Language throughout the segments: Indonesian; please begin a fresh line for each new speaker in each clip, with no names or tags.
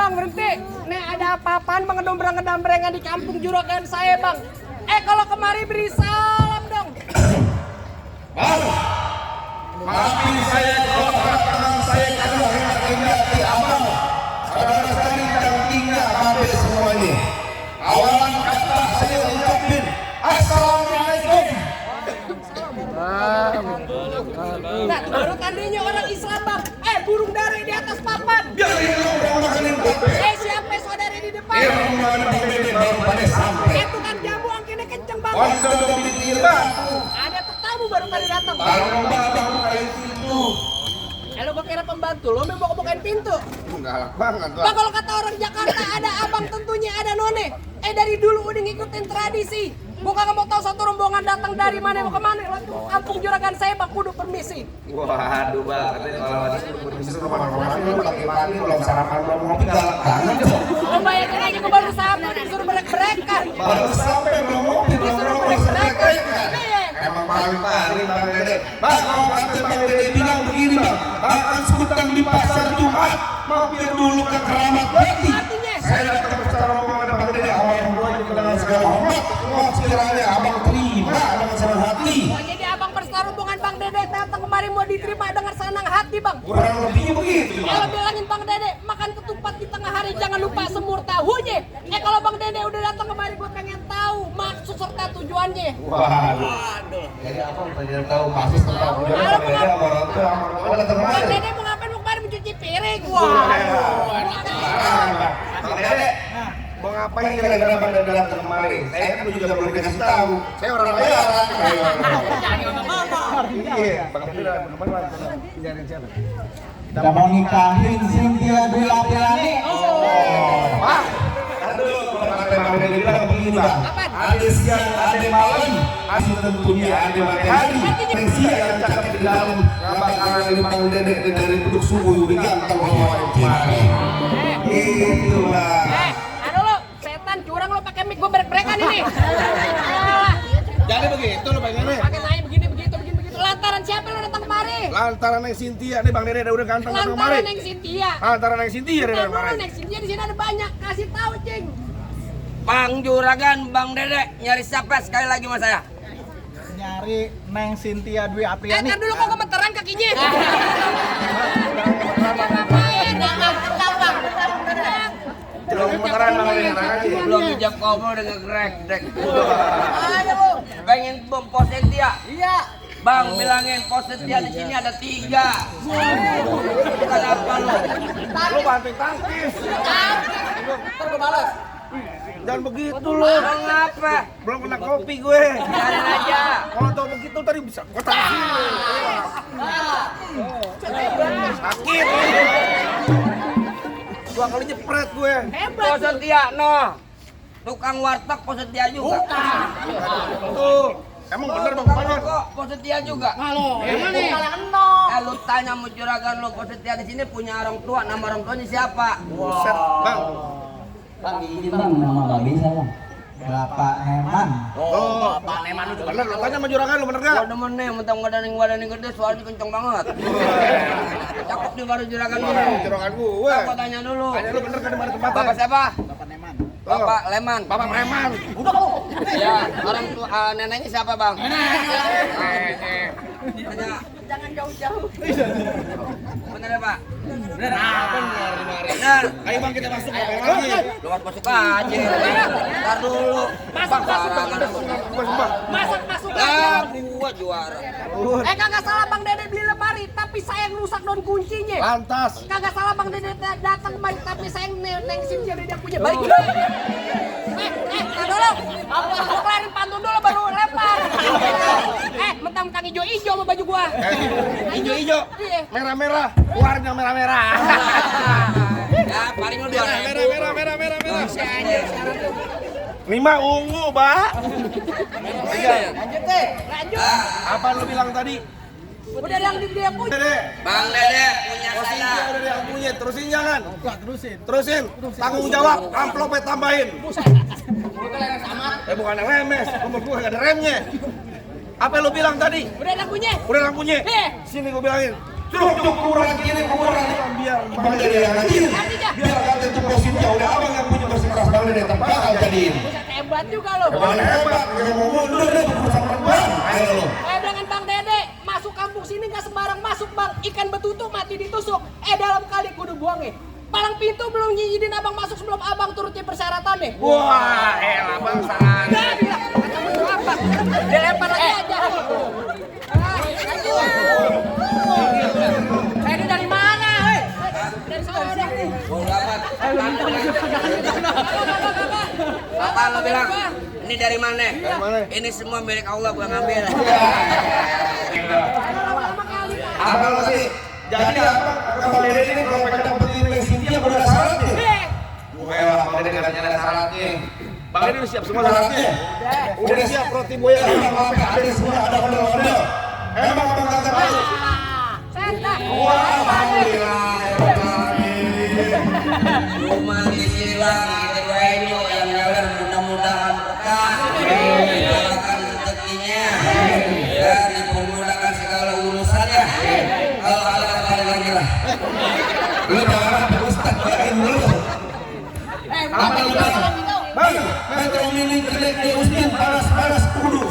bang, berhenti. Nih ada apa-apaan bang ngedombrang-ngedombrengan di kampung Juragan saya bang. Kalau kemari beri salam dong.
Bang, maafin saya kalau tangan saya karena ingat di abang. Saudara sekali dan tinggal sampai semua ini. Awalan kata saya ucapin Assalamualaikum.
Nah, baru tadinya orang Islam bang. Burung dara di atas papan.
Biar ini orang makanin kopi.
Siapa saudara di depan?
Baru pada sampai.
Tukang jamu angkinnya kenceng bang.
Kondo di batu.
Ada tetamu baru kali datang.
Baru abang bukain pintu.
Lo gue kira pembantu, lo mau bukain pintu.
Galak banget
Bang, kalau kata orang Jakarta ada abang tentunya ada none. Dari dulu udah ngikutin tradisi. Gue kagak mau tahu satu rombongan datang dari mana mau kemana. Kampung Juragan saya bang, kudu permisi.
Waduh bang, katanya kalau ada berbisnis kemana-mana lu pagi-pagi belum sarapan belum ngopi galak banget tuh.
Lo bayangin aja gue baru sampai disuruh brek-brekan.
Baru sampai belum ngopi belum
Disuruh
ngopi
brek-brekan.
Emang paling Bang Dede. Bang, kalau kata Bang Dede bilang begini bang, akan sebutkan di pasar Jumat, mampir dulu ke Keramat Bakti. Saya datang bersama rombongan Bang Dede, awal membuat dengan segala hormat, sekiranya abang terima dengan senang hati.
Jadi abang perserubungan Bang Dede datang kemari mau diterima dengan senang hati bang.
Kurang lebihnya begitu bang.
Kalau bilangin Bang Dede makan ketupat di tengah hari jangan lupa semur tahunya. Kalau Bang Dede udah datang kemari gue pengen tahu maksud serta tujuannya.
Waduh. Jadi apa pengen tahu maksud tentang tujuannya Bang Dede sama orang tua sama orang datang
Bang
kemari.
Dede mau ngapain mau kemari mencuci piring?
Bang Dede, mau ngapain kira-kira Bang Dede datang kemari? Saya kan juga belum dikasih tahu. Saya orang bayaran. Iya, Bang Dede datang kemari. Nyariin siapa?
Kita mau nikahin Cynthia Dwi Apriani.
Pak, aduh, kalau Bang Dede bilang begini bang. Ada siang, ada malam, asli tentunya ada matahari. Tensi yang cakep di dalam, bakalan dari Bang Dede dari duduk subuh udah ganteng orang kemarin. Itu bang.
Aduh lo, setan curang lo pakai mic gue brek-brekan ini.
Jadi begitu lo pengennya.
Pakai nanya begini begitu. Lantaran siapa lo datang kemari?
Lantaran Neng Cynthia nih Bang Dede udah ganteng datang kemari.
Lantaran Neng Cynthia.
Lantaran Neng Cynthia dia datang kemari.
Neng Cynthia di sini ada banyak. Kasih tahu cing.
Bang Juragan, Bang Dede, nyari siapa sekali lagi mas saya?
Nyari Neng Cynthia Dwi Apriani.
Ntar dulu kok gemeteran kakinya.
Belum beneran Bang Dede tenang aja.
Belum dijam komo udah ngegrek-grek. Pengen bom Posetia? Iya. Bang bilangin Posetia di sini ada 3. Bukan apa lo?
Lu banting tangkis.
Ntar gue balas.
Jangan begitu lo.
Bang apa?
Belum kena kopi gue.
Biarin aja.
Kalau tau begitu tadi bisa gue tangkis. Sakit. 2 kali jepret gue.
Posetia no. Tukang warteg Posetia juga.
Tuh. Emang bener bang
Tukang
banyak.
rokok Posetia juga.
Halo.
Lu tanya sama Juragan lo Posetia di sini punya orang tua, nama orang tuanya siapa?
Buset bang.
Bang, ini bang nama nggak bisa bang. Bapak Eman.
Oh, Pak Neman udah bener. Lo tanya sama Juragan lo bener gak?
Gua demen nih, mentang badan gede, suaranya kenceng banget. Cakep nih baru Juragan lo.
Juragan gue.
Aku tanya dulu.
Tanya lu bener kan di mana tempatnya?
Bapak siapa?
Bapak Eman.
Bapak Leman.
Bapak Preman.
Udah kok.
Ya, orang tua neneknya siapa, Bang?
Nenek.
Tanya.
Jangan jauh-jauh.
Bener ya, Pak?
Bener.
Bener.
Ayo bang kita masuk apa lagi?
Lu harus masuk aja. Ntar dulu. Bang, barangan.
Masuk
Lah,
aja.
gua juara.
Kagak salah Bang Dede beli lemari, tapi saya yang rusak daun kuncinya.
Lantas.
Kagak salah Bang Dede datang kemari, tapi saya yang Neng Cynthia dia punya. Balik dulu. Tar dulu. Gua kelarin pantun dulu baru lempar. Mentang-mentang ijo-ijo sama baju gua.
Ijo-ijo.
Iya.
Merah-merah. Warna merah-merah.
Ya, paling lu 2.000.
Merah.
Bisa aja.
5 ungu, Pak.
Lanjut deh. Lanjut.
Apa lu bilang tadi?
Udah yang dia punya.
Dede.
Bang Dede punya
Posisi
saya.
udah yang punya. Terusin jangan.
Terusin.
Terusin. Tanggung jawab. Amplopnya tambahin. Bukan yang remes. Nomor gua gak ada remnya. Apa lu bilang tadi?
Udah yang punya.
Udah yang punya.
Iya.
Sini gua bilangin. Cukup kurang gini kurang. Biar Bang Dede yang ngaji. Biar kata itu posisi bakal jadiin.
Buset hebat juga lo.
Mana hebat, yang mau mundur deh berurusan perempuan. Ayo lo.
Dengan Bang Dede, masuk kampung sini nggak sembarang masuk bang. Ikan betutu mati ditusuk. Dalam kali kudu buangnya. Palang pintu belum nyidin abang masuk sebelum abang turutin persyaratannya.
Wah, elah bang saran.
Udah bilang, kata betul apa? Dilempar lagi aja. Ini dari mana? Dari sana.
Bodo amat. Apa lo bilang? Ini dari mana? Ini semua milik Allah, gua ngambil.
Apa lo sih? Jadi apa? Kalau Dede ini kalau pengen dapetin bensin dia udah syaratnya. Lah, Bang Dede katanya ada syaratnya.
Bang Dede udah siap semua syaratnya.
Udah siap roti buaya ada semua ada ondel-ondel. Emang abang kata apa? Wah, alhamdulillah.
Cuma disilang gitu ini yang jalan mudah-mudahan berkah. Mudahkan rezekinya. Ya, dipermudahkan segala urusannya. Kalau ada kembali lagi lah.
Lu jangan Ustaz bayarin dulu. Apa lu Bang, metro mini jelek di Ustin panas-panas kudu.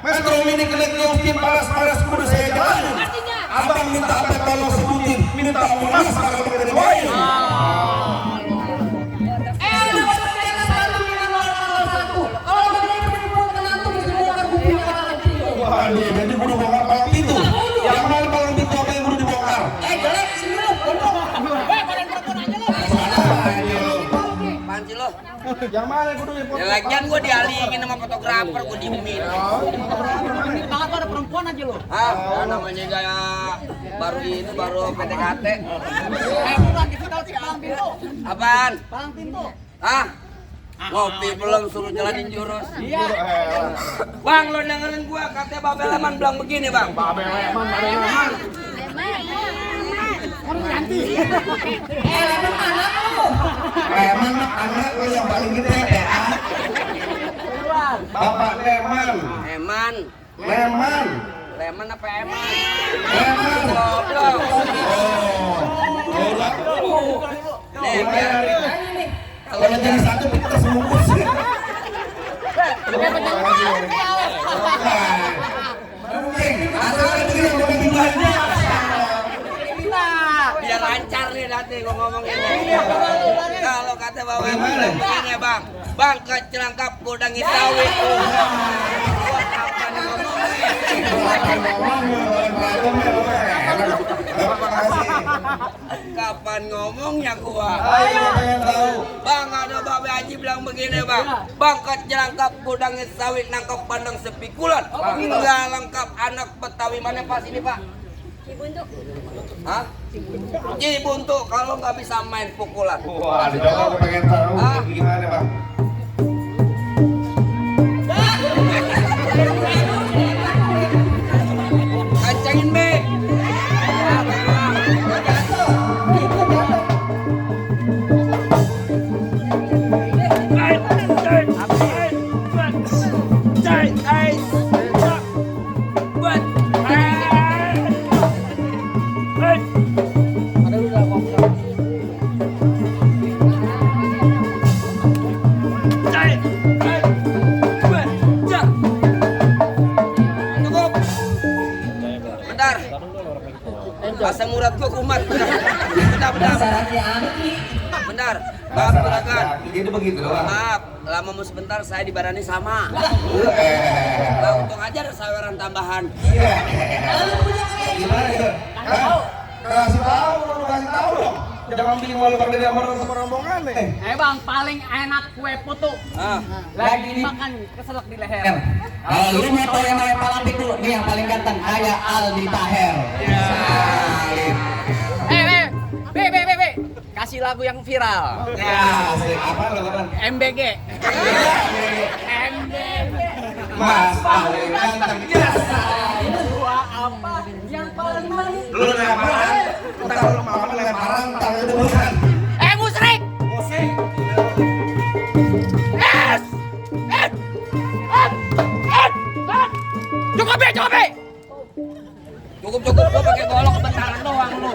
Metro mini jelek di Ustin panas-panas kudu saya jalanin. Abang minta apa tolong sebutin, minta uang kalau dari boy. Waduh, jadi kudu bongkar palang pintu. Yang mana palang pintu apa yang kudu dibongkar?
Jelek sini lu, gondok. Kalian telepon aja lo.
Apaan sih lo?
Yang mana kudu dipotong?
Ya lagian gua dialingin sama fotografer, gua diemin.
Ini banget ada perempuan aja lo.
Ah, ya namanya kayak baru PDKT.
Bukan kita sih palang pintu.
Apaan?
Palang pintu.
Ah? Ngopi belum suruh jalanin jurus.
Iya.
Bang, lo dengerin gua, katanya Babel Leman bilang begini, Bang.
Babel Leman, Babel Leman.
Emang anak lo yang paling gede ya? Bapak Leman.
Eman.
Leman.
Leman apa Eman?
Leman.
Goblok. Nih, biar
Kalau jadi satu kita sebungkus. Asal itu yang lebih banyak.
biar lancar nih nanti gua ngomong ini. Kalau kata Bapak Eman begini, Bang. Bang kecelangkap gudang sawit. Kapan ngomongnya gua? Bang, ada Babe Haji bilang begini, Bang. Bang kecelangkap gudang sawit nangkep pandang sepikulan. Enggak lengkap anak Betawi mana pas ini, Pak?
Cibuntu.
Hah? Cibuntu kalau nggak bisa main pukulan.
Wah, di Jawa gue pengen tahu gimana, Bang.
Kancangin, Be. Bentar. Asam urat gua kumat. Bentar. Bentar. Maaf, silakan.
Gitu begitu doang.
Maaf, lama mau sebentar saya dibarani sama. Nah, untung aja ada saweran tambahan.
Iya. Gimana itu? Kasih tahu, lu kasih tahu dong. Jangan bikin malu kalau dia sama rombongan nih.
Bang, paling enak kue putu.
Ah,
Lagi makan keselak di leher.
Kalau lu mau tahu yang namanya palang pintu, ini yang paling ganteng kayak Aldi Taher.
Be. Kasih lagu yang viral.
Ya, apa lo kan?
MBG.
Mas paling ganteng.
Gua apa yang paling manis?
Lu lemparan, entar lu mau lemparan, entar itu bukan.
Musrik.
Musik.
Cukup be.
Cukup gua pakai golok kebentaran doang lu.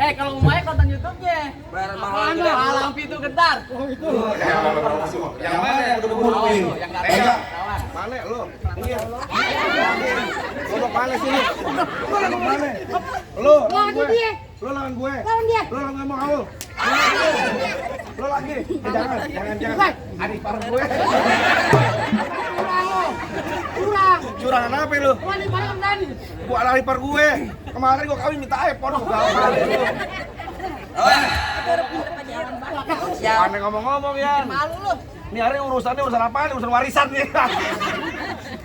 Kalau mau konten YouTube-nya.
Bayar mahal juga.
Alam pintu gedar.
Yang mana yang udah buru-buru? Pegang.
Mana lu? Iya. Golok mana sini? Golok mana? Lu lawan gue. Lu lawan gue.
Lawan dia.
Lu lawan mau lu. Lu lagi. Jangan. Adik par gue.
Curang.
Curangan apa lu?
Wani malam tadi.
Gua lari par gue. Kemarin gua kawin minta iPhone gua kali lu. Aneh ngomong-ngomong ya.
Malu lu.
Ini hari urusannya urusan apa? Urusan warisan nih.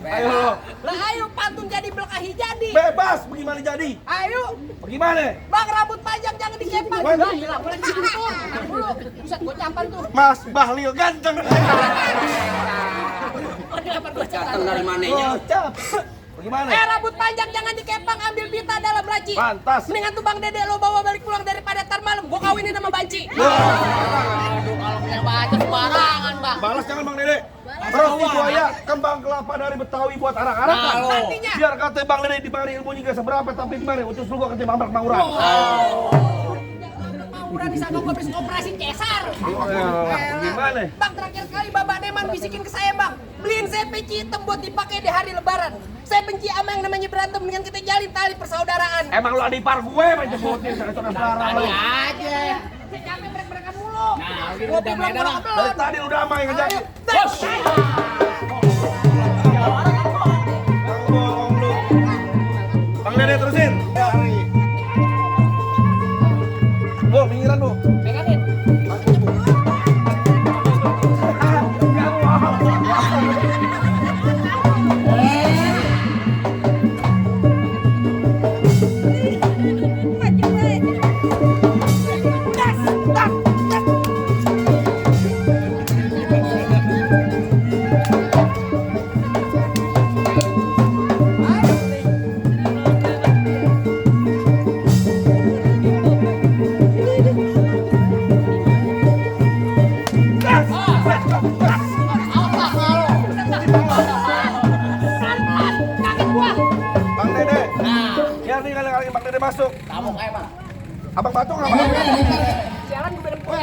Ayo lu.
Lah ayo pantun jadi belkahi jadi.
Bebas, bagaimana jadi?
Ayo.
Bagaimana?
Bang rambut panjang jangan dikepang.
Wah,
Lah gila boleh diatur. Dulu. Buset gua campan tuh.
Mas Bahlil ganteng.
Kenapa gua campan?
Datang dari mananya?
Gocap. Bagaimana?
Rambut panjang jangan dikepang, ambil pita dalam laci.
Pantas.
Mendingan tuh Bang Dede lo bawa balik pulang daripada tar malam gua kawinin sama Banci. Aduh, kalau punya baca sembarangan, Bang.
Balas jangan Bang Dede. Terus di buaya kembang kelapa dari Betawi buat anak-anak.
Artinya?
Biar kata Bang Dede di mari ilmunya gak seberapa tapi gimana? Utus lu gua kerja mambrak mauran.
Mauran disangka gua habis operasi cesar.
Gimana?
Bang terakhir kali Bapak Deman bisikin ke saya, Bang. Beliin saya peci hitam buat dipakai di hari lebaran. Saya benci sama yang namanya berantem, mendingan kita jalin tali persaudaraan.
Emang lu adik par gue main jemputin saudara saudara lu.
Aja. Saya capek mereka mulu. Nah,
Dari tadi lu damai ngejak.
Bos.
Bohong lu. Bang Dede terusin. Bu, pinggiran bu.
Pegangin.
Bang Dede. Biar nih kali Bang Dede masuk.
Kamu kayak Bang.
Abang Batu nggak apa?
Jalan gue bareng gua.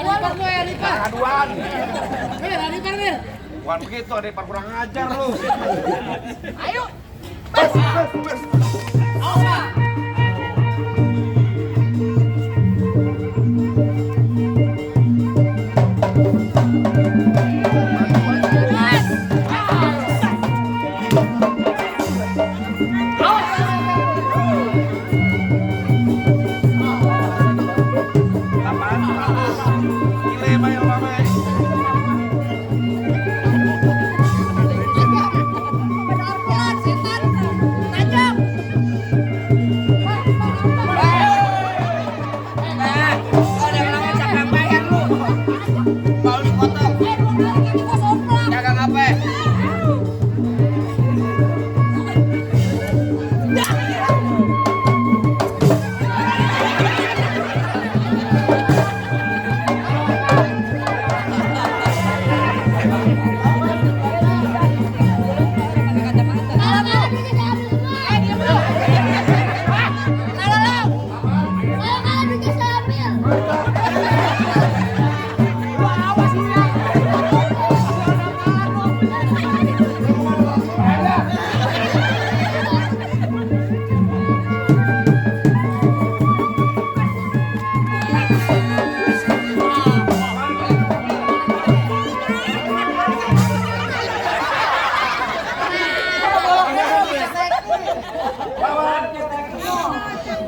Aduan.
Mir.
Bukan begitu, ada par kurang ajar lu.
Ayo.
Bes. Gile main ramai.
Dagang apa?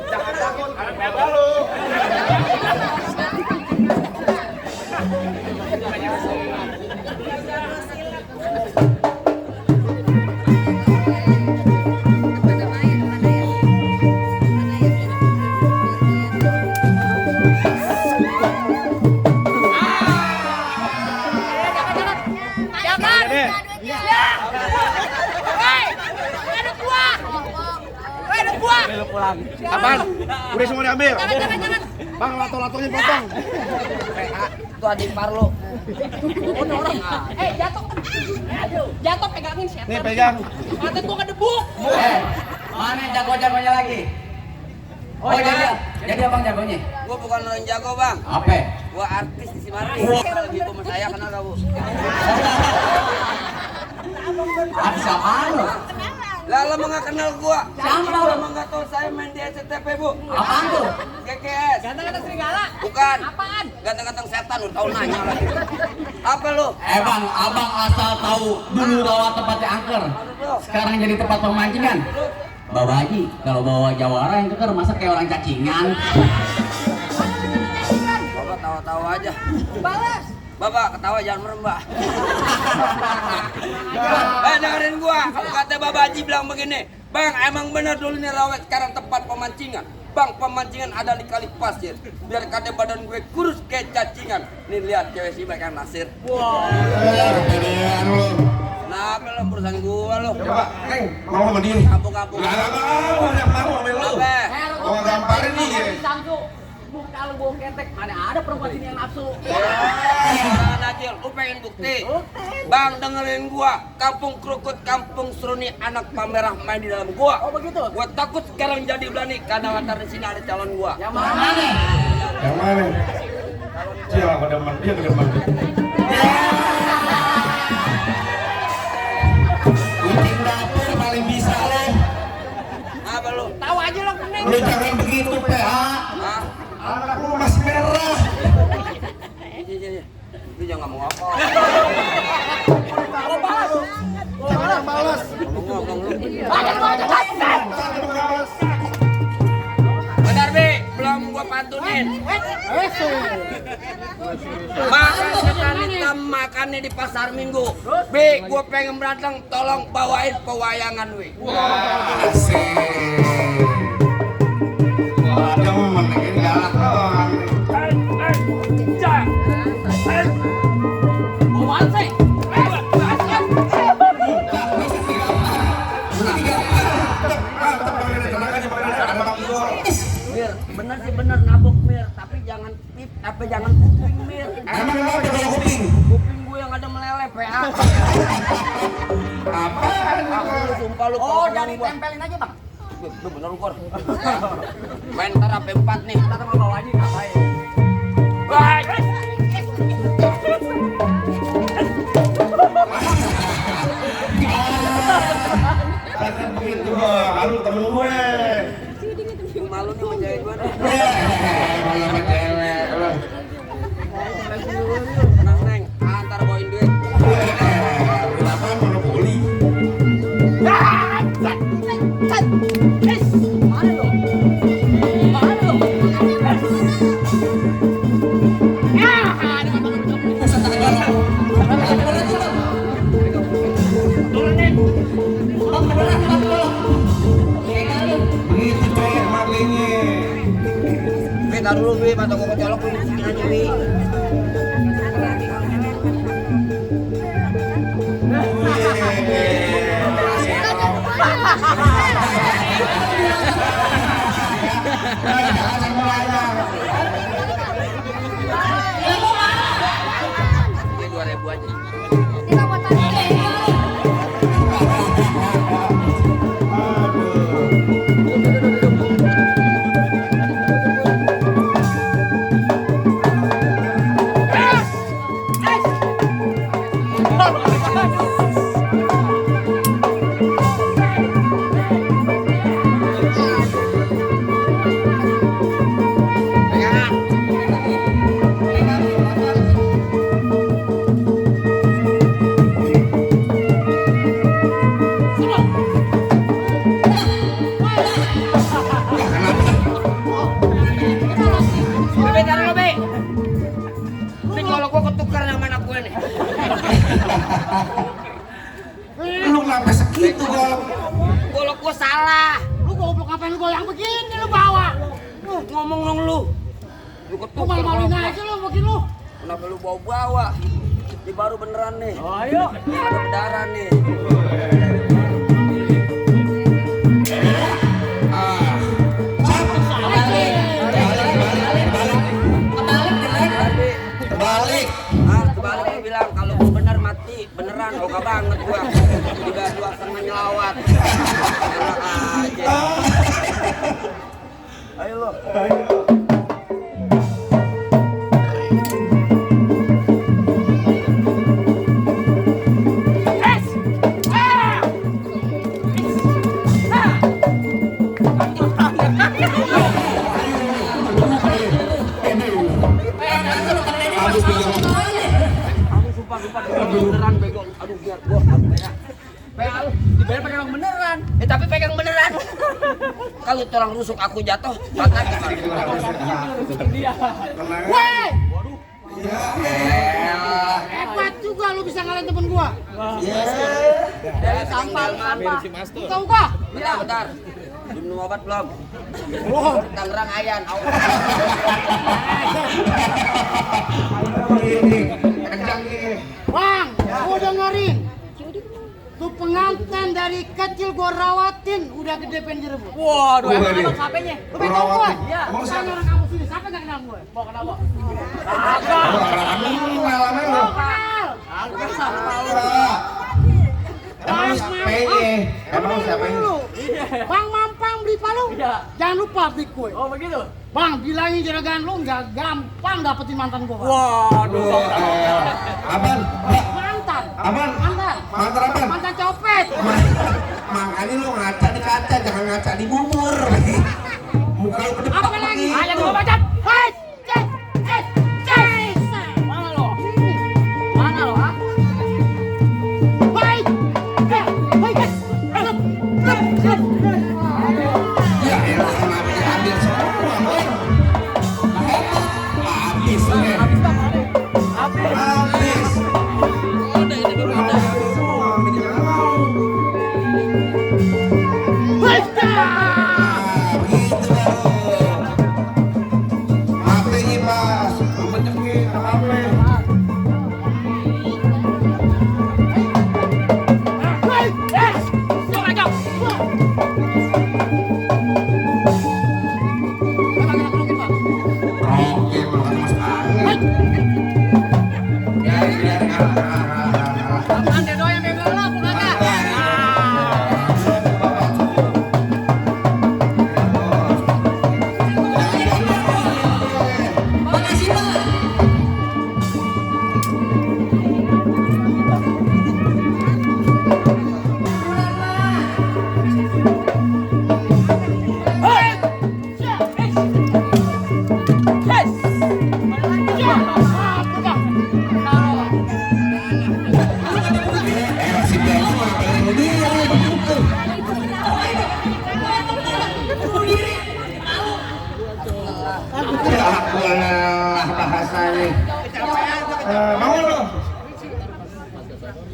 Jangan takut, ada peta lu.
Jangan.
Dede.
Ya. Hei. Ada gua. Ada gua.
Lu pulang. Apaan? Udah semua diambil.
Jangan.
Bang, lato-latonya potong.
Itu adik par lu.
Jatuh. Jatuh pegangin setan.
Nih pegang.
Mata gua kedebuk.
Mana jago-jagonya lagi? Oh jadi abang jagonya?
Gua bukan orang jago bang.
Apa?
Gua artis di Simari. Lebih pemen saya kenal gak bu?
Artis apaan lo?
Lah lo nggak kenal gua?
Siapa
Lo
lo?
nggak tahu saya main di SCTV bu?
Apaan tuh?
GKS.
Ganteng-ganteng serigala.
Bukan.
Apaan?
Ganteng-ganteng setan lu tahu nanya lagi. Apa lu?
Bang, abang asal tahu dulu bawa tempatnya angker. Sekarang jadi tempat pemancingan. Bawa Haji, kalau bawa jawara yang keker masa kayak orang cacingan.
Bapak tawa-tawa aja.
Balas.
Bapak ketawa jangan merembah. Dengerin gua. Kalau kata Bapak Haji bilang begini, Bang, emang bener dulu nih Rawet sekarang tempat pemancingan. Bang, pemancingan ada di kali pasir. Biar kata badan gue kurus kayak cacingan. Nih lihat cewek si Baik Nasir. Nah, apa lo perusahaan gua lo?
Coba, Neng, mau sama dia.
Kampung-kampung.
Nggak mau, yang mau sama lu.
Apa?
Gua gamparin nih.
Samsu. Kalau bawa ketek, mana ada perempuan sini yang nafsu.
Jangan Najil, lu pengen bukti? Bang, dengerin gua. Kampung Krukut, Kampung Seruni, anak pamerah main di dalam gua.
Oh begitu?
Gua takut sekarang jadi berani karena latar di sini ada calon gua.
Yang mana?
Yang mana? Siapa pada demen? Dia ke depan. Kucing dapur paling bisa lo.
Apa lu?
Tahu aja lo kuning.
Lu jangan begitu, PH.
Hah?
Anak lu masih merah.
Iya. Lu jangan ngomong apa.
Kalau balas.
Jangan balas.
Ngomong lu.
Balas.
Benar, Bi. Belum gua pantunin. Makannya di pasar Minggu. Bi, gua pengen berantem, tolong bawain pewayangan, Wi.
Asik. Ada memenangin galak doang.
Buat sih.
Mir, bener sih bener nabok Mir, tapi jangan jangan kuping Mir.
Emang kenapa kalau kuping?
Kuping gue yang ada meleleh PA.
Apa?
Aku lu sumpah lu.
Oh, jadi tempelin aja, Bang.
Lu bener lu Kor. Main ntar HP 4 nih.
Kita mau bawa aja ngapain?
Wah.
Kata begitu haru temen gue.
Yang malu nih menjahit gue nih.
Malah sama cewek.
Tenang Neng, antar bawain duit.
Kenapa monopoli?
Mana lo? Mana lo? Ya, ada
Begitu cewek makanya.
Bi, taruh dulu Bi, mata gue kecolok lu di sini aja Bi. Ini 2.000 aja. Bebe, taruh lo, Be. Ini kalau gua ketukar sama anak gue nih.
Lu kenapa segitu golok?
Golok gua salah.
Lu goblok ngapain lu goyang begini lu bawa?
Ngomong dong lu. Lu
Lu
ketukar.
malu-maluin aja lu begini lu.
Kenapa lu bawa-bawa? Ini baru beneran nih.
Ayo.
Ada berdarah nih.
Balik.
Kebalik lu bilang kalau gua bener mati beneran. Oga banget gua. 3 2 setengah nyelawat. Enak aja.
Ayo lo.
Beneran bego. Aduh biar gua dibayar pakai yang beneran. Tapi pegang beneran. Kalau orang rusuk aku jatuh, mata gimana? Woi! Hebat juga lu bisa ngalahin temen gua. Sampah. Tahu gua? Bentar. Minum obat belum? Tangerang Ayan. Bang, gua dengerin. Tuh pengantin dari kecil gua rawatin, udah gede pengen direbut.
Waduh,
Emang siapanya? Lu pengen tahu gua?
Iya.
Tanya orang kamu sini, siapa nggak kenal gue? Mau kenal gua?
Emang siapa ini?
Bang Mampang beli palu? Jangan lupa beli kue.
Oh begitu?
Bang, bilangin juragan lu nggak gampang dapetin mantan gua.
Waduh.
Apaan?
Mantan.
Apaan?
Mantan.
Mantan apaan?
Mantan copet.
Makanya lu ngaca di kaca, jangan ngaca di bubur. Muka lu kedep.
Apa lagi? Ayo gua baca. Hei, cek, cek. Mana lo? Mana lo? Ah? Baik. Baik.
Ya elah, kenapa diambil semua, Bang? Habis nih. Habis. Semua bikin apa mau? Begitu baru. Apa ini, Mas? Bencengin, apa? Oke, makan Mas Angin. Si Bella mah pengen dia begitu. Ya apalah bahasanya. Mau lo?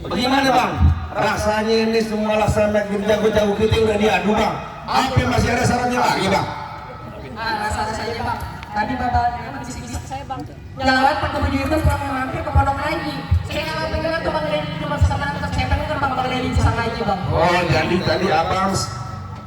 Bagaimana Bang? Rasanya ini semua laksana jago-jago kita udah diadu Bang. Apa masih ada syaratnya lagi Bang?
Rasanya bang, tadi bapak bisik-bisik saya bang, jalan pakai baju itu pulang mampir ke pondok lagi. Saya nggak pengen tuh bang Deddy cuma sama tetap saya pengen kan bang Deddy bisa lagi bang.
Oh jadi tadi abang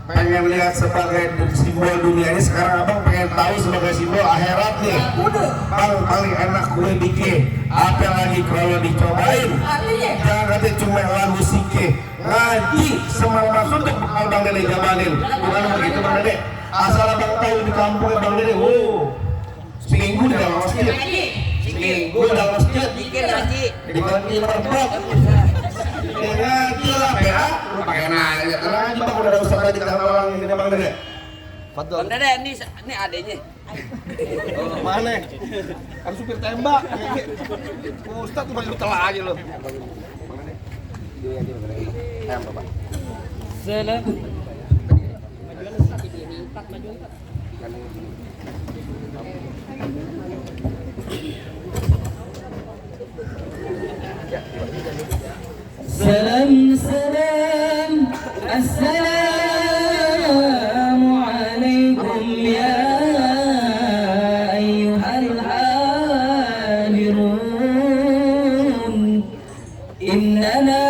pengen lihat sebagai simbol dunia ini, sekarang abang pengen tahu sebagai simbol akhirat nih.
Udah.
Bang paling enak kue bikin, apa lagi kalau dicobain?
Artinya?
Jangan katanya cuma lagu sike, ngaji semal maksud untuk bekal Bang Dede jabanin. Gimana begitu Bang Dede? Asal abang tahu di kampung Bang Dede, seminggu di dalam masjid, seminggu di dalam masjid, diganti merbok. Ya ngaji lah, ya. Lu pakai nanya, tenang aja Bang, udah ada ustaz ngaji sama orang ini Bang Dede.
Fadol.
Bang Dede, ini adenya.
Mana? Kan supir tembak. Ustaz tuh paling telah aja lo.
Salam. Salam, assalamu alaikum ya ayyuhal hadirun. Innana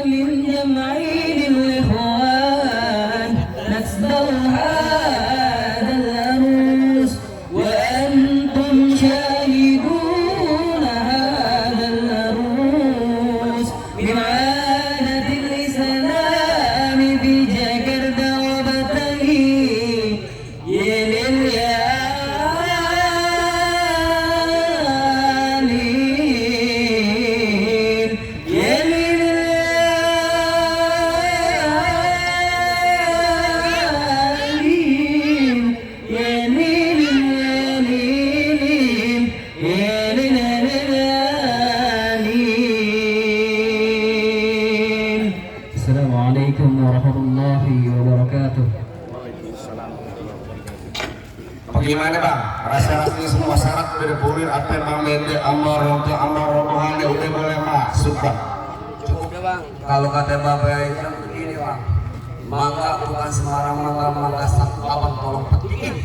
min jam'il ikhwan nasdal hadal arus wa antum shahidun hadal arus بمعانة الإسلام في
warahmatullahi wabarakatuh.
Bagaimana bang? Rasa-rasanya semua syarat udah dipenuhi, apa yang mamede amar untuk amar rombongannya udah boleh masuk bang.
Cukup ya bang. Kalau kata bapak itu begini bang. Mangga bukan sembarang mangga satu abang tolong petikin.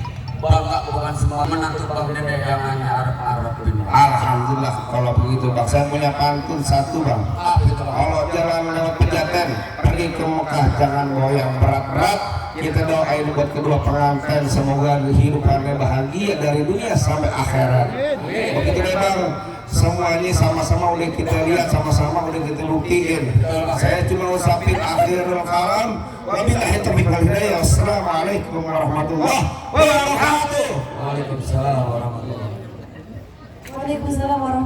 Bangga bukan sembarang menantu bang dede yang hanya arep-arep ini.
Alhamdulillah kalau begitu bang. Saya punya pantun satu bang. Kalau jalan lewat Pejaten pergi ke Mekah jangan bawa yang berat-berat. Kita doain buat kedua pengantin semoga kehidupannya bahagia dari dunia sampai akhirat. Begitu deh bang. Semuanya sama-sama udah kita lihat, sama-sama udah kita buktiin. Saya cuma ucapin akhirul kalam. Wabillahi taufiq wal hidayah. Wassalamualaikum warahmatullahi wabarakatuh.
Waalaikumsalam warahmatullahi wabarakatuh.
Waalaikumsalam warahmatullahi